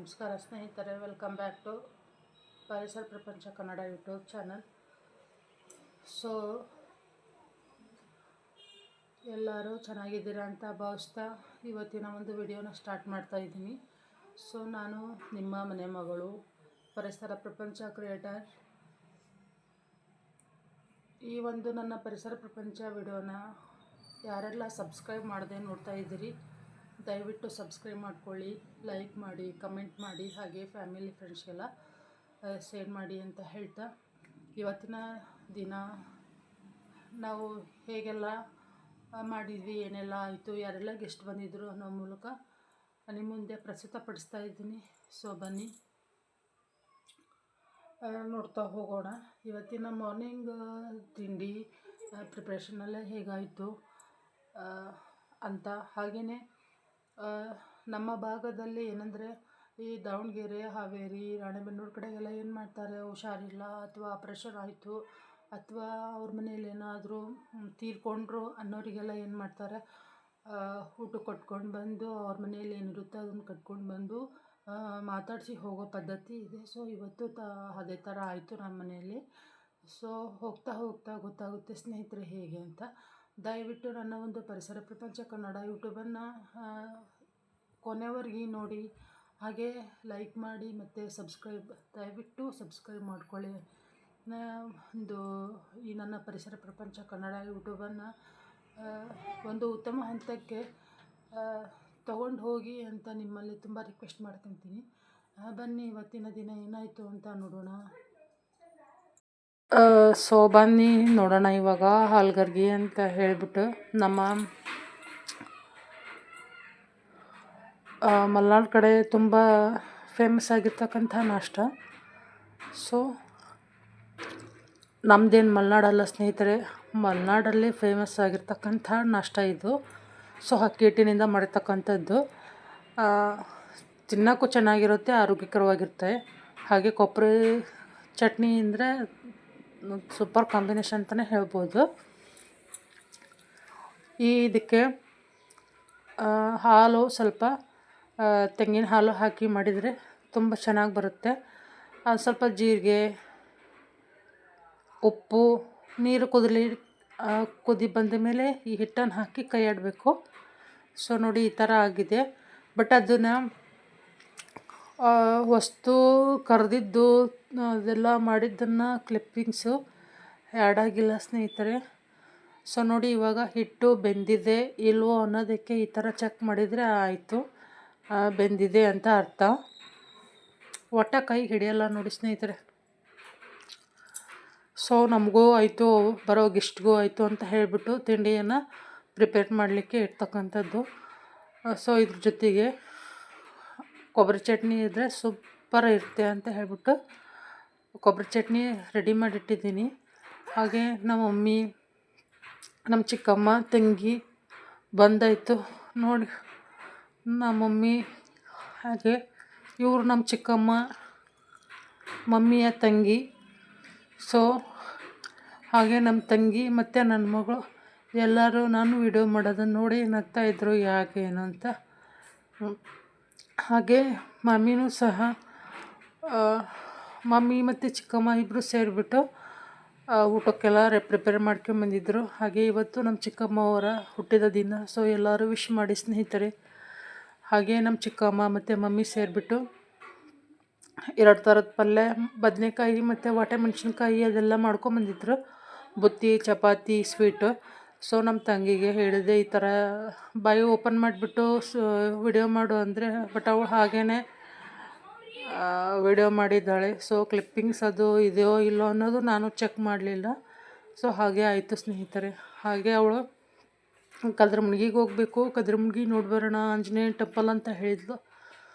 ನಮಸ್ಕಾರ ಸ್ನೇಹಿತರೆ, welcome back to ಪರಿಸರ ಪ್ರಪಂಚ ಕನ್ನಡ ಯೂಟ್ಯೂಬ್ ಚಾನಲ್. ಸೊ ಎಲ್ಲರೂ ಚೆನ್ನಾಗಿದ್ದೀರಾ ಅಂತ ಭಾವಿಸ್ತಾ ಇವತ್ತಿನ ಒಂದು ವಿಡಿಯೋನ ಸ್ಟಾರ್ಟ್ ಮಾಡ್ತಾ ಇದ್ದೀನಿ. ಸೊ ನಾನು ನಿಮ್ಮ ಮನೆ ಮಗಳು, ಪರಿಸರ ಪ್ರಪಂಚ ಕ್ರಿಯೇಟರ್. ಈ ಒಂದು ನನ್ನ ಪರಿಸರ ಪ್ರಪಂಚ ವಿಡಿಯೋನ ಯಾರೆಲ್ಲ ಸಬ್ಸ್ಕ್ರೈಬ್ ಮಾಡದೆ ನೋಡ್ತಾ ಇದ್ದೀರಿ, ದಯವಿಟ್ಟು ಸಬ್ಸ್ಕ್ರೈಬ್ ಮಾಡ್ಕೊಳ್ಳಿ, ಲೈಕ್ ಮಾಡಿ, ಕಮೆಂಟ್ ಮಾಡಿ, ಹಾಗೆ ಫ್ಯಾಮಿಲಿ ಫ್ರೆಂಡ್ಸ್ಗೆಲ್ಲ ಶೇರ್ ಮಾಡಿ ಅಂತ ಹೇಳ್ತಾ, ಇವತ್ತಿನ ದಿನ ನಾವು ಹೇಗೆಲ್ಲ ಮಾಡಿದ್ವಿ, ಏನೆಲ್ಲ ಆಯಿತು, ಯಾರೆಲ್ಲ ಗೆಸ್ಟ್ ಬಂದಿದ್ದರು ಅನ್ನೋ ಮೂಲಕ ನಿಮ್ಮ ಮುಂದೆ ಪ್ರಸ್ತುತಪಡಿಸ್ತಾ ಇದ್ದೀನಿ. ಸೊ ಬನ್ನಿ ನೋಡ್ತಾ ಹೋಗೋಣ. ಇವತ್ತಿನ ಮಾರ್ನಿಂಗ್ ತಿಂಡಿ ಪ್ರಿಪ್ರೇಷನಲ್ಲೇ ಹೇಗಾಯಿತು ಅಂತ. ಹಾಗೆಯೇ ನಮ್ಮ ಭಾಗದಲ್ಲಿ ಏನಂದರೆ, ಈ ದಾವಣಗೆರೆ, ಹಾವೇರಿ, ರಾಣೆಬೆನ್ನೂರು ಕಡೆಗೆಲ್ಲ ಏನು ಮಾಡ್ತಾರೆ, ಹುಷಾರಿಲ್ಲ ಅಥವಾ ಆಪ್ರೇಷನ್ ಆಯಿತು ಅಥವಾ ಅವ್ರ ಮನೇಲಿ ಏನಾದರೂ ತೀರ್ಕೊಂಡ್ರು ಅನ್ನೋರಿಗೆಲ್ಲ ಏನು ಮಾಡ್ತಾರೆ, ಊಟ ಕಟ್ಕೊಂಡು ಬಂದು ಅವ್ರ ಮನೇಲಿ ಏನಿರುತ್ತೋ ಅದನ್ನು ಕಟ್ಕೊಂಡು ಬಂದು ಮಾತಾಡಿಸಿ ಹೋಗೋ ಪದ್ಧತಿ ಇದೆ. ಸೊ ಇವತ್ತು ಅದೇ ಥರ ಆಯಿತು ನಮ್ಮ ಮನೆಯಲ್ಲಿ. ಸೊ ಹೋಗ್ತಾ ಹೋಗ್ತಾ ಗೊತ್ತಾಗುತ್ತೆ ಸ್ನೇಹಿತರೆ ಹೇಗೆ ಅಂತ. ದಯವಿಟ್ಟು ನನ್ನ ಒಂದು ಪರಿಸರ ಪ್ರಪಂಚ ಕನ್ನಡ ಯೂಟ್ಯೂಬನ್ನು ಕೊನೆವರೆಗೆ ನೋಡಿ, ಹಾಗೆ ಲೈಕ್ ಮಾಡಿ ಮತ್ತು ದಯವಿಟ್ಟು ಸಬ್ಸ್ಕ್ರೈಬ್ ಮಾಡ್ಕೊಳ್ಳಿ. ಒಂದು ಈ ನನ್ನ ಪರಿಸರ ಪ್ರಪಂಚ ಕನ್ನಡ ಯೂಟ್ಯೂಬನ್ನು ಒಂದು ಉತ್ತಮ ಹಂತಕ್ಕೆ ತಗೊಂಡು ಹೋಗಿ ಅಂತ ನಿಮ್ಮಲ್ಲಿ ತುಂಬ ರಿಕ್ವೆಸ್ಟ್ ಮಾಡ್ಕೊತೀನಿ. ಬನ್ನಿ ಇವತ್ತಿನ ದಿನ ಏನಾಯಿತು ಅಂತ ನೋಡೋಣ. ಸೊ ಬನ್ನಿ ನೋಡೋಣ. ಇವಾಗ ಹಾಲ್ಗರ್ಗಿ ಅಂತ ಹೇಳಿಬಿಟ್ಟು ನಮ್ಮ ಮಲೆನಾಡು ಕಡೆ ತುಂಬ ಫೇಮಸ್ ಆಗಿರ್ತಕ್ಕಂಥ ನಾಷ್ಟ. ಸೊ ನಮ್ಮದೇನು ಮಲೆನಾಡಲ್ಲ ಸ್ನೇಹಿತರೆ, ಮಲೆನಾಡಲ್ಲಿ ಫೇಮಸ್ ಆಗಿರ್ತಕ್ಕಂಥ ನಾಷ್ಟ ಇದು. ಸೊ ಅಕ್ಕಿ ಹಿಟ್ಟಿನಿಂದ ಮಾಡಿರ್ತಕ್ಕಂಥದ್ದು, ತಿನ್ನೋಕ್ಕೂ ಚೆನ್ನಾಗಿರುತ್ತೆ, ಆರೋಗ್ಯಕರವಾಗಿರುತ್ತೆ. ಹಾಗೆ ಕೊಬ್ಬರಿ ಚಟ್ನಿ ಅಂದರೆ ಸೂಪರ್ ಕಾಂಬಿನೇಷನ್ ಅಂತಲೇ ಹೇಳ್ಬೋದು. ಇದಕ್ಕೆ ಹಾಲು ಸ್ವಲ್ಪ ತೆಂಗಿನ ಹಾಲು ಹಾಕಿ ಮಾಡಿದರೆ ತುಂಬ ಚೆನ್ನಾಗಿ ಬರುತ್ತೆ. ಸ್ವಲ್ಪ ಜೀರಿಗೆ, ಉಪ್ಪು, ನೀರು ಕುದಿ ಬಂದ ಮೇಲೆ ಈ ಹಿಟ್ಟನ್ನು ಹಾಕಿ ಕೈ ಆಡಬೇಕು. ಸೊ ನೋಡಿ ಈ ಥರ ಆಗಿದೆ. ಬಟ್ ಅದನ್ನು ವಸ್ತು ಕರೆದಿದ್ದು ಅದೆಲ್ಲ ಮಾಡಿದ್ದನ್ನು ಕ್ಲಿಪ್ಪಿಂಗ್ಸು ಆ್ಯಡ್ ಆಗಿಲ್ಲ ಸ್ನೇಹಿತರೆ. ಸೊ ನೋಡಿ ಇವಾಗ ಹಿಟ್ಟು ಬೆಂದಿದೆ ಇಲ್ವೋ ಅನ್ನೋದಕ್ಕೆ ಈ ಥರ ಚೆಕ್ ಮಾಡಿದರೆ ಆಯಿತು, ಬೆಂದಿದೆ ಅಂತ ಅರ್ಥ. ಒಟ್ಟ ಕೈ ಹಿಡಿಯಲ್ಲ ನೋಡಿ ಸ್ನೇಹಿತರೆ. ಸೊ ನಮಗೂ ಆಯಿತು, ಬರೋ ಗೆಸ್ಟ್ಗೂ ಆಯಿತು ಅಂತ ಹೇಳಿಬಿಟ್ಟು ತಿಂಡಿಯನ್ನು ಪ್ರಿಪೇರ್ ಮಾಡಲಿಕ್ಕೆ ಇರ್ತಕ್ಕಂಥದ್ದು. ಸೊ ಇದ್ರ ಜೊತೆಗೆ ಕೊಬ್ಬರಿ ಚಟ್ನಿ ಇದ್ದರೆ ಸೂಪರ್ ಇರುತ್ತೆ ಅಂತ ಹೇಳ್ಬಿಟ್ಟು ಕೊಬ್ಬರಿ ಚಟ್ನಿ ರೆಡಿ ಮಾಡಿಟ್ಟಿದ್ದೀನಿ. ಹಾಗೆ ನಮ್ಮ ಮಮ್ಮಿ, ನಮ್ಮ ಚಿಕ್ಕಮ್ಮ, ತಂಗಿ ಬಂದಾಯಿತು ನೋಡಿ. ನಮ್ಮ ಮಮ್ಮಿ, ಹಾಗೆ ಇವರು ನಮ್ಮ ಚಿಕ್ಕಮ್ಮ, ಮಮ್ಮಿಯ ತಂಗಿ. ಸೊ ಹಾಗೆ ನಮ್ಮ ತಂಗಿ ಮತ್ತು ನನ್ನ ಮಗಳು ಎಲ್ಲರೂ ನಾನು ವಿಡಿಯೋ ಮಾಡೋದನ್ನು ನೋಡಿ ನಗ್ತಾಯಿದ್ರು, ಯಾಕೆ ಏನು ಅಂತ. ಹಾಗೆ ಮಮ್ಮಿನೂ ಸಹ, ಮಮ್ಮಿ ಮತ್ತು ಚಿಕ್ಕಮ್ಮ ಇಬ್ಬರು ಸೇರಿಬಿಟ್ಟು ಊಟಕ್ಕೆಲ್ಲ ಪ್ರಿಪೇರ್ ಮಾಡ್ಕೊಂಬಂದಿದ್ರು. ಹಾಗೆ ಇವತ್ತು ನಮ್ಮ ಚಿಕ್ಕಮ್ಮ ಅವರ ಹುಟ್ಟಿದ ದಿನ. ಸೊ ಎಲ್ಲರೂ ವಿಶ್ ಮಾಡಿ ಸ್ನೇಹಿತರೆ. ಹಾಗೆ ನಮ್ಮ ಚಿಕ್ಕಮ್ಮ ಮತ್ತು ಮಮ್ಮಿ ಸೇರಿಬಿಟ್ಟು 2 ಥರದ ಪಲ್ಯ, ಬದನೆಕಾಯಿ ಮತ್ತು ಮೆಣಸಿನ್ಕಾಯಿ ಅದೆಲ್ಲ ಮಾಡ್ಕೊಂಬಂದಿದ್ರು. ಬುತ್ತಿ, ಚಪಾತಿ, ಸ್ವೀಟು. ಸೊ ನಮ್ಮ ತಂಗಿಗೆ ಹೇಳಿದೆ ಈ ಥರ ಬಾಯಿ ಓಪನ್ ಮಾಡಿಬಿಟ್ಟು ವಿಡಿಯೋ ಮಾಡು ಅಂದರೆ, ಬಟ್ ಅವಳು ಹಾಗೇ ವಿಡಿಯೋ ಮಾಡಿದ್ದಾಳೆ. ಸೊ ಕ್ಲಿಪ್ಪಿಂಗ್ಸ್ ಅದು ಇದೆಯೋ ಇಲ್ಲೋ ಅನ್ನೋದು ನಾನು ಚೆಕ್ ಮಾಡಲಿಲ್ಲ. ಸೊ ಹಾಗೆ ಆಯಿತು ಸ್ನೇಹಿತರೆ. ಹಾಗೆ ಅವಳು ಕದ್ರಮುಣ್ಗಿಗೆ ಹೋಗಬೇಕು, ಕದ್ರಮುಣ್ಗಿ ನೋಡಿ ಬರೋಣ ಆಂಜನೇಯ ಟೆಂಪಲ್ ಅಂತ ಹೇಳಿದ್ಲು.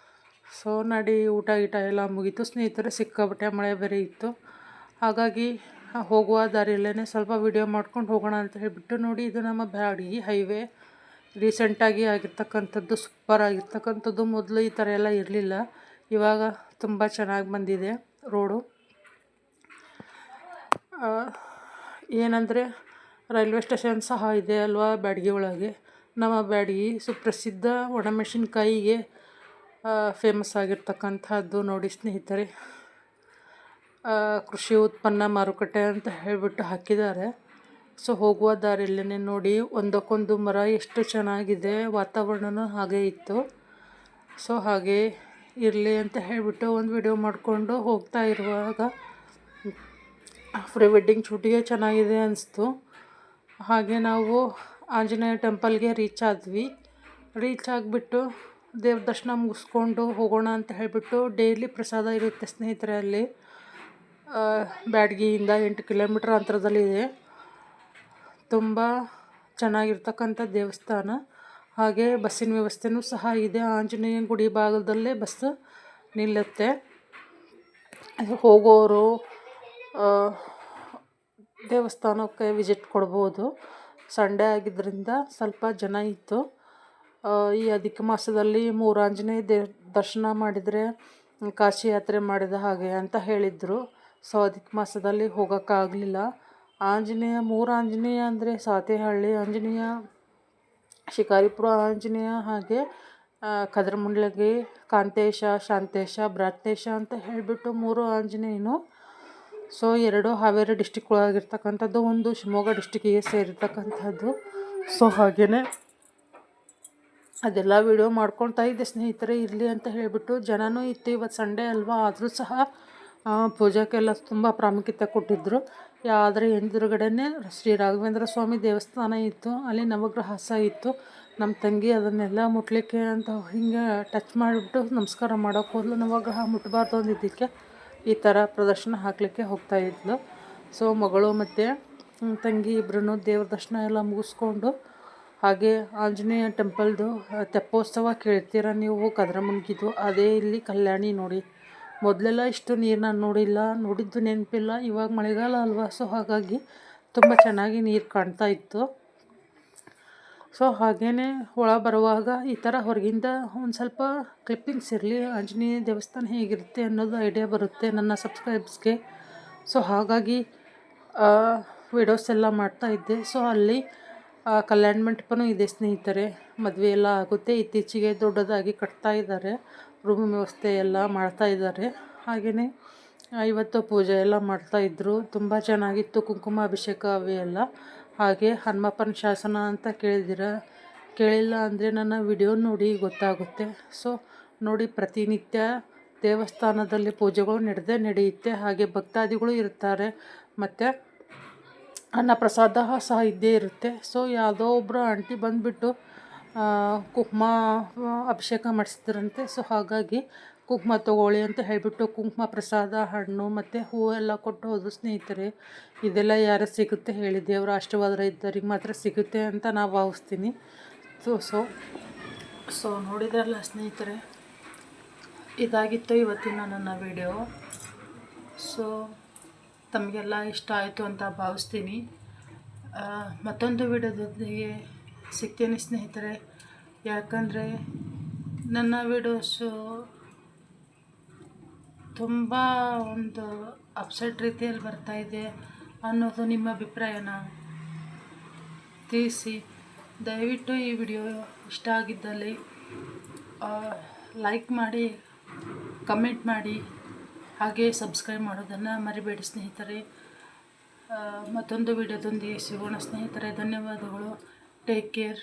ಸೊ ನಡಿ, ಊಟ ಎಲ್ಲ ಮುಗೀತು ಸ್ನೇಹಿತರೆ. ಸಿಕ್ಕಾಪಟ್ಟೆ ಮಳೆ ಬೇರೆ ಇತ್ತು. ಹಾಗಾಗಿ ಹೋಗುವ ದಾರಿಯಲ್ಲೇ ಸ್ವಲ್ಪ ವಿಡಿಯೋ ಮಾಡ್ಕೊಂಡು ಹೋಗೋಣ ಅಂತ ಹೇಳಿಬಿಟ್ಟು ನೋಡಿ, ಇದು ನಮ್ಮ ಬ್ಯಾಡಗಿ ಹೈವೇ. ರೀಸೆಂಟಾಗಿ ಆಗಿರ್ತಕ್ಕಂಥದ್ದು, ಸೂಪರ್ ಆಗಿರ್ತಕ್ಕಂಥದ್ದು. ಮೊದಲು ಈ ಥರ ಎಲ್ಲ ಇರಲಿಲ್ಲ, ಇವಾಗ ತುಂಬ ಚೆನ್ನಾಗಿ ಬಂದಿದೆ ರೋಡು. ಏನಂದರೆ ರೈಲ್ವೆ ಸ್ಟೇಷನ್ ಸಹ ಇದೆ ಅಲ್ವಾ ಬ್ಯಾಡಗಿ ಒಳಗೆ. ನಮ್ಮ ಬ್ಯಾಡಗಿ ಸುಪ್ರಸಿದ್ಧ ಒಣಮೆಣಸಿನ್ಕಾಯಿಗೆ ಫೇಮಸ್ ಆಗಿರ್ತಕ್ಕಂಥದ್ದು ನೋಡಿ ಸ್ನೇಹಿತರೆ. ಕೃಷಿ ಉತ್ಪನ್ನ ಮಾರುಕಟ್ಟೆ ಅಂತ ಹೇಳಿಬಿಟ್ಟು ಹಾಕಿದ್ದಾರೆ. ಸೊ ಹೋಗುವ ದಾರಿಯಲ್ಲೇ ನೋಡಿ ಒಂದಕ್ಕೊಂದು ಮರ ಎಷ್ಟು ಚೆನ್ನಾಗಿದೆ, ವಾತಾವರಣನೂ ಹಾಗೆ ಇತ್ತು. ಸೊ ಹಾಗೆ ಇರಲಿ ಅಂತ ಹೇಳಿಬಿಟ್ಟು ಒಂದು ವಿಡಿಯೋ ಮಾಡಿಕೊಂಡು ಹೋಗ್ತಾ ಇರುವಾಗ ಪ್ರೀ ವೆಡ್ಡಿಂಗ್ ಶೂಟಿಗೆ ಚೆನ್ನಾಗಿದೆ ಅನಿಸ್ತು. ಹಾಗೆ ನಾವು ಆಂಜನೇಯ ಟೆಂಪಲ್ಗೆ ರೀಚ್ ಆದ್ವಿ. ರೀಚ್ ಆಗಿಬಿಟ್ಟು ದೇವ್ರ ದರ್ಶನ ಮುಗಿಸ್ಕೊಂಡು ಹೋಗೋಣ ಅಂತ ಹೇಳಿಬಿಟ್ಟು ಡೈಲಿ ಪ್ರಸಾದ ಇರುತ್ತೆ ಸ್ನೇಹಿತರೆ. ಅಲ್ಲಿ ಬ್ಯಾಡಗಿಯಿಂದ 8 ಕಿಲೋಮೀಟ್ರ್ ಅಂತರದಲ್ಲಿದೆ. ತುಂಬ ಚೆನ್ನಾಗಿರ್ತಕ್ಕಂಥ ದೇವಸ್ಥಾನ. ಹಾಗೆ ಬಸ್ಸಿನ ವ್ಯವಸ್ಥೆನೂ ಸಹ ಇದೆ. ಆಂಜನೇಯ ಗುಡಿ ಭಾಗದಲ್ಲೇ ಬಸ್ ನಿಲ್ಲುತ್ತೆ. ಹೋಗೋರು ದೇವಸ್ಥಾನಕ್ಕೆ ವಿಸಿಟ್ ಕೊಡ್ಬೋದು. ಸಂಡೇ ಆಗಿದ್ದರಿಂದ ಸ್ವಲ್ಪ ಜನ ಇತ್ತು. ಈ ಅಧಿಕ ಮಾಸದಲ್ಲಿ 3 ಆಂಜನೇಯ ದರ್ಶನ ಮಾಡಿದರೆ ಕಾಶಿ ಯಾತ್ರೆ ಮಾಡಿದ ಹಾಗೆ ಅಂತ ಹೇಳಿದರು. ಸೊ ಅಧಿಕ ಮಾಸದಲ್ಲಿ ಹೋಗೋಕ್ಕಾಗಲಿಲ್ಲ. 3 ಆಂಜನೇಯ ಅಂದರೆ ಸಾತೇಹಳ್ಳಿ ಆಂಜನೇಯ, ಶಿಕಾರಿಪುರ ಆಂಜನೇಯ, ಹಾಗೆ ಕದ್ರಮುಂಡ್ಲಗಿ, ಕಾಂತೇಶ, ಶಾಂತೇಶ, ಬ್ರಾತೇಶ ಅಂತ ಹೇಳಿಬಿಟ್ಟು 3 ಆಂಜನೇಯನು. ಸೊ 2 ಹಾವೇರಿ ಡಿಸ್ಟಿಕ್ ಒಳಗಿರ್ತಕ್ಕಂಥದ್ದು, 1 ಶಿವಮೊಗ್ಗ ಡಿಸ್ಟಿಕ್ಕಿಗೆ ಸೇರಿರ್ತಕ್ಕಂಥದ್ದು. ಸೊ ಹಾಗೆಯೇ ಅದೆಲ್ಲ ವಿಡಿಯೋ ಮಾಡ್ಕೊಳ್ತಾ ಇದ್ದೆ ಸ್ನೇಹಿತರೆ. ಇರಲಿ ಅಂತ ಹೇಳಿಬಿಟ್ಟು ಜನನೂ ಇತ್ತು. ಇವತ್ತು ಸಂಡೇ ಅಲ್ವಾ, ಆದರೂ ಸಹ ಪೂಜಾಕ್ಕೆಲ್ಲ ತುಂಬ ಪ್ರಾಮುಖ್ಯತೆ ಕೊಟ್ಟಿದ್ದರು. ಆದರೆ ಎದುರುಗಡೆನೇ ಶ್ರೀ ರಾಘವೇಂದ್ರ ಸ್ವಾಮಿ ದೇವಸ್ಥಾನ ಇತ್ತು. ಅಲ್ಲಿ ನವಗ್ರಹ ಸಹ ಇತ್ತು. ನಮ್ಮ ತಂಗಿ ಅದನ್ನೆಲ್ಲ ಮುಟ್ಲಿಕ್ಕೆ ಅಂತ ಹಿಂಗೆ ಟಚ್ ಮಾಡಿಬಿಟ್ಟು ನಮಸ್ಕಾರ ಮಾಡೋಕ್ಕೆ ಹೋದ್ಲು. ನವಗ್ರಹ ಮುಟ್ಟಬಾರ್ದು ಅಂದಿದ್ದಕ್ಕೆ ಈ ಥರ ಪ್ರದರ್ಶನ ಹಾಕಲಿಕ್ಕೆ ಹೋಗ್ತಾಯಿದ್ಲು. ಸೊ ಮಗಳು ಮತ್ತು ತಂಗಿ ಇಬ್ಬರೂ ದೇವ್ರ ದರ್ಶನ ಎಲ್ಲ ಮುಗಿಸ್ಕೊಂಡು ಹಾಗೆ ಆಂಜನೇಯ ಟೆಂಪಲ್ದು ತೆಪ್ಪೋತ್ಸವ ಕೇಳ್ತೀರ ನೀವು, ಕದ್ರಮುಂಡ್ಗಿದು ಅದೇ ಇಲ್ಲಿ ಕಲ್ಯಾಣಿ ನೋಡಿ. ಮೊದಲೆಲ್ಲ ಇಷ್ಟು ನೀರು ನಾನು ನೋಡಿದ್ದು ನೆನಪಿಲ್ಲ. ಇವಾಗ ಮಳೆಗಾಲ ಅಲ್ವಾ, ಸೊ ಹಾಗಾಗಿ ತುಂಬ ಚೆನ್ನಾಗಿ ನೀರು ಕಾಣ್ತಾ ಇತ್ತು. ಸೊ ಹಾಗೇ ಒಳ ಬರುವಾಗ ಈ ಥರ ಹೊರಗಿಂದ ಒಂದು ಸ್ವಲ್ಪ ಕ್ಲಿಪ್ಪಿಂಗ್ಸ್ ಇರಲಿ, ಆಂಜನೇಯ ದೇವಸ್ಥಾನ ಹೇಗಿರುತ್ತೆ ಅನ್ನೋದು ಐಡಿಯಾ ಬರುತ್ತೆ ನನ್ನ ಸಬ್ಸ್ಕ್ರೈಬ್ಸ್ಗೆ. ಸೊ ಹಾಗಾಗಿ ವಿಡಿಯೋಸ್ ಎಲ್ಲ ಮಾಡ್ತಾಯಿದ್ದೆ. ಸೊ ಅಲ್ಲಿ ಕಲ್ಯಾಣ ಮಂಟಪನೂ ಇದೆ ಸ್ನೇಹಿತರೆ. ಮದುವೆ ಎಲ್ಲ ಆಗುತ್ತೆ. ಇತ್ತೀಚೆಗೆ ದೊಡ್ಡದಾಗಿ ಕಟ್ತಾ ಇದ್ದಾರೆ, ರೂಮ್ ವ್ಯವಸ್ಥೆ ಎಲ್ಲ ಮಾಡ್ತಾಯಿದ್ದಾರೆ. ಹಾಗೆಯೇ ಇವತ್ತು ಪೂಜೆ ಎಲ್ಲ ಮಾಡ್ತಾಯಿದ್ರು. ತುಂಬ ಚೆನ್ನಾಗಿತ್ತು, ಕುಂಕುಮಾಭಿಷೇಕ ಅವೆ ಎಲ್ಲ. ಹಾಗೆ ಹನುಮಪ್ಪನ ಶಾಸನ ಅಂತ ಕೇಳಿಲ್ಲ ಅಂದರೆ ನನ್ನ ವಿಡಿಯೋ ನೋಡಿ ಗೊತ್ತಾಗುತ್ತೆ. ಸೊ ನೋಡಿ, ಪ್ರತಿನಿತ್ಯ ದೇವಸ್ಥಾನದಲ್ಲಿ ಪೂಜೆಗಳು ನಡೆಯುತ್ತೆ. ಹಾಗೆ ಭಕ್ತಾದಿಗಳು ಇರ್ತಾರೆ, ಮತ್ತು ಅನ್ನಪ್ರಸಾದ ಸಹ ಇದ್ದೇ ಇರುತ್ತೆ. ಸೊ ಯಾವುದೋ ಒಬ್ಬರು ಆಂಟಿ ಬಂದುಬಿಟ್ಟು ಕುಂಕುಮ ಅಭಿಷೇಕ ಮಾಡಿಸಿದ್ರಂತೆ. ಸೊ ಹಾಗಾಗಿ ಕುಂಕುಮ ತೊಗೊಳ್ಳಿ ಅಂತ ಹೇಳಿಬಿಟ್ಟು ಕುಂಕುಮ ಪ್ರಸಾದ, ಹಣ್ಣು ಮತ್ತು ಹೂವೆಲ್ಲ ಕೊಟ್ಟು ಹೋದ್ರು ಸ್ನೇಹಿತರೆ. ಇದೆಲ್ಲ ಯಾರು ಸಿಗುತ್ತೆ ಹೇಳಿ, ದೇವರ ಆಶೀರ್ವಾದ ಇದ್ದವ್ರಿಗೆ ಮಾತ್ರ ಸಿಗುತ್ತೆ ಅಂತ ನಾವು ಭಾವಿಸ್ತೀನಿ. ಸೊ ನೋಡಿದ್ರಲ್ಲ ಸ್ನೇಹಿತರೆ, ಇದಾಗಿತ್ತು ಇವತ್ತಿನ ನನ್ನ ವಿಡಿಯೋ. ಸೊ ತಮಗೆಲ್ಲ ಇಷ್ಟ ಆಯಿತು ಅಂತ ಭಾವಿಸ್ತೀನಿ. ಮತ್ತೊಂದು ವಿಡಿಯೋದೊಂದಿಗೆ ಸಿಗ್ತೀನಿ ಸ್ನೇಹಿತರೆ. ಯಾಕಂದರೆ ನನ್ನ ವಿಡಿಯೋಸು ತುಂಬ ಒಂದು ಅಪ್ಸೆಟ್ ರೀತಿಯಲ್ಲಿ ಬರ್ತಾಯಿದೆ ಅನ್ನೋದು ನಿಮ್ಮ ಅಭಿಪ್ರಾಯನ ತಿಳಿಸಿ. ದಯವಿಟ್ಟು ಈ ವಿಡಿಯೋ ಇಷ್ಟ ಆಗಿದ್ದಲ್ಲಿ ಲೈಕ್ ಮಾಡಿ, ಕಮೆಂಟ್ ಮಾಡಿ, ಹಾಗೆ ಸಬ್ಸ್ಕ್ರೈಬ್ ಮಾಡೋದನ್ನು ಮರಿಬೇಡಿ ಸ್ನೇಹಿತರೆ. ಮತ್ತೊಂದು ವಿಡಿಯೋದೊಂದಿಗೆ ಸಿಗೋಣ ಸ್ನೇಹಿತರೆ. ಧನ್ಯವಾದಗಳು. Take care.